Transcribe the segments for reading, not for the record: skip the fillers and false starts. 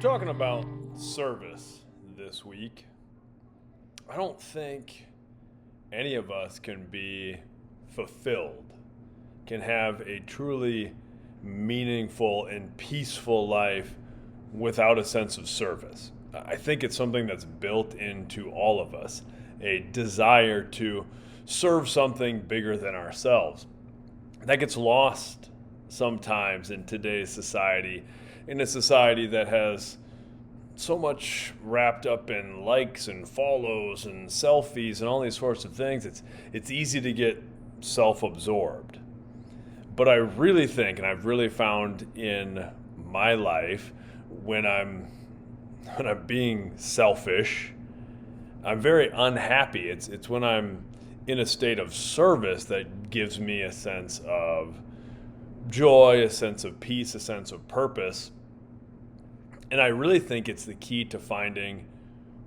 Talking about service this week, I don't think any of us can be fulfilled, can have a truly meaningful and peaceful life without a sense of service. I think it's something that's built into all of us, a desire to serve something bigger than ourselves. That gets lost sometimes in today's society, in a society that has so much wrapped up in likes and follows and selfies and all these sorts of things. It's easy to get self-absorbed. But I really think, and I've really found in my life, when I'm being selfish, I'm very unhappy. It's when I'm in a state of service that gives me a sense of joy, a sense of peace, a sense of purpose. And I really think it's the key to finding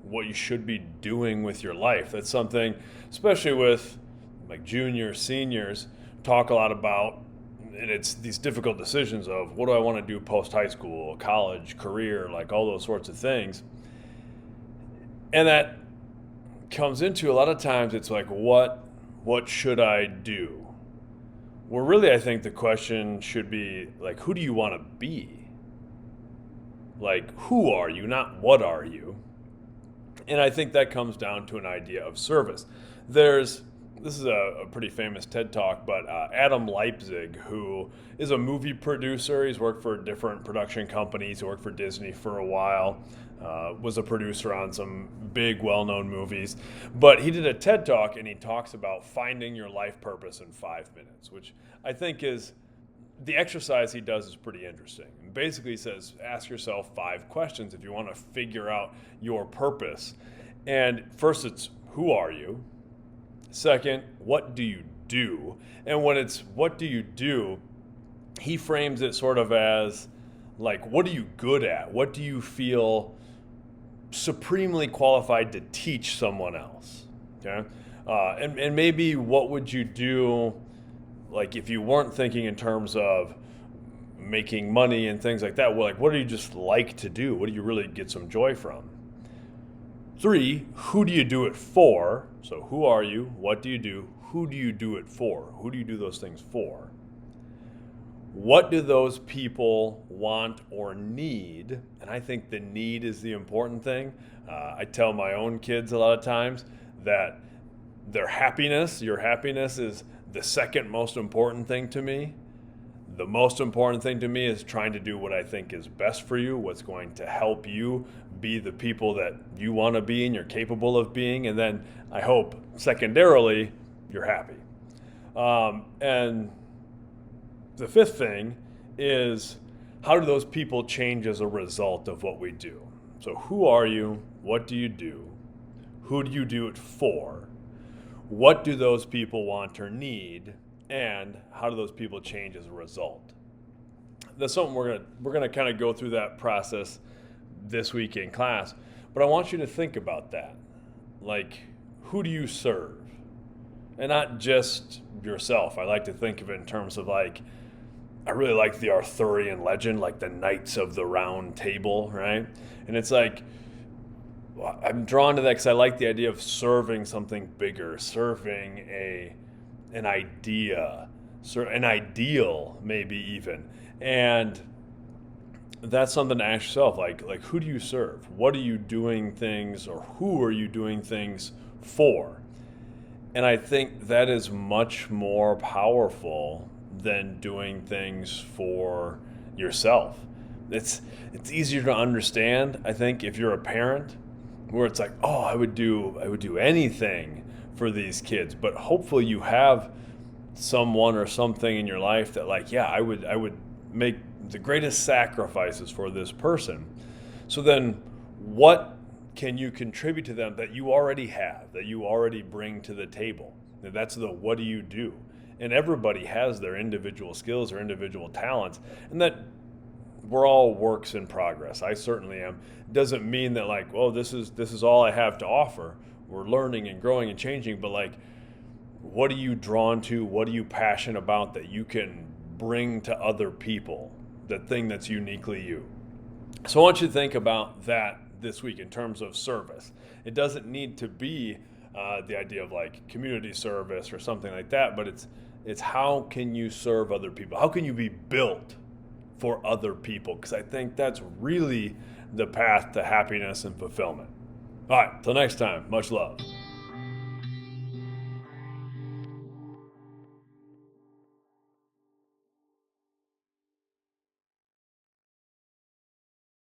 what you should be doing with your life. That's something, especially with like juniors, seniors, talk a lot about. And it's these difficult decisions of what do I want to do post high school, college, career, like all those sorts of things. And that comes into a lot of times it's like, what should I do? Well, really, I think the question should be like, who do you want to be? Like, who are you, not what are you? And I think that comes down to an idea of service. This is a pretty famous TED Talk, but Adam Leipzig, who is a movie producer, he's worked for different production companies, he worked for Disney for a while, was a producer on some big well-known movies. But he did a TED Talk and he talks about finding your life purpose in 5 minutes, which I think is, the exercise he does is pretty interesting. And basically he says, ask yourself 5 questions if you want to figure out your purpose. And first it's, who are you? Second, what do you do? And when it's what do you do, he frames it sort of as like, what are you good at? What do you feel supremely qualified to teach someone else? Okay, and maybe what would you do, like if you weren't thinking in terms of making money and things like that? Well, like what do you just like to do? What do you really get some joy from? 3, who do you do it for? So who are you? What do you do? Who do you do it for? Who do you do those things for? What do those people want or need? And I think the need is the important thing. I tell my own kids a lot of times that your happiness is the second most important thing to me. The most important thing to me is trying to do what I think is best for you, what's going to help you be the people that you want to be and you're capable of being. And then I hope, secondarily, you're happy. And the 5th thing is, how do those people change as a result of what we do? So who are you? What do you do? Who do you do it for? What do those people want or need? And how do those people change as a result? That's something we're gonna kind of go through that process this week in class. But I want you to think about that. Like, who do you serve? And not just yourself. I like to think of it in terms of like, I really like the Arthurian legend, like the Knights of the Round Table, right? And it's like, I'm drawn to that because I like the idea of serving something bigger, serving an idea, an ideal maybe even. And that's something to ask yourself, like who do you serve? What are you doing things, or who are you doing things for? And I think that is much more powerful than doing things for yourself. It's easier to understand, I think, if you're a parent, where it's like, oh, I would do anything for these kids. But hopefully you have someone or something in your life that like, yeah, I would make the greatest sacrifices for this person. So then what can you contribute to them that you already have, that you already bring to the table? And that's the what do you do? And everybody has their individual skills or individual talents, and that we're all works in progress. I certainly am. Doesn't mean that like, oh, this is all I have to offer. We're learning and growing and changing, but like, what are you drawn to? What are you passionate about that you can bring to other people? That thing that's uniquely you. So I want you to think about that this week in terms of service. It doesn't need to be the idea of like community service or something like that, but it's how can you serve other people? How can you be built for other people? Because I think that's really the path to happiness and fulfillment. All right, till next time, much love.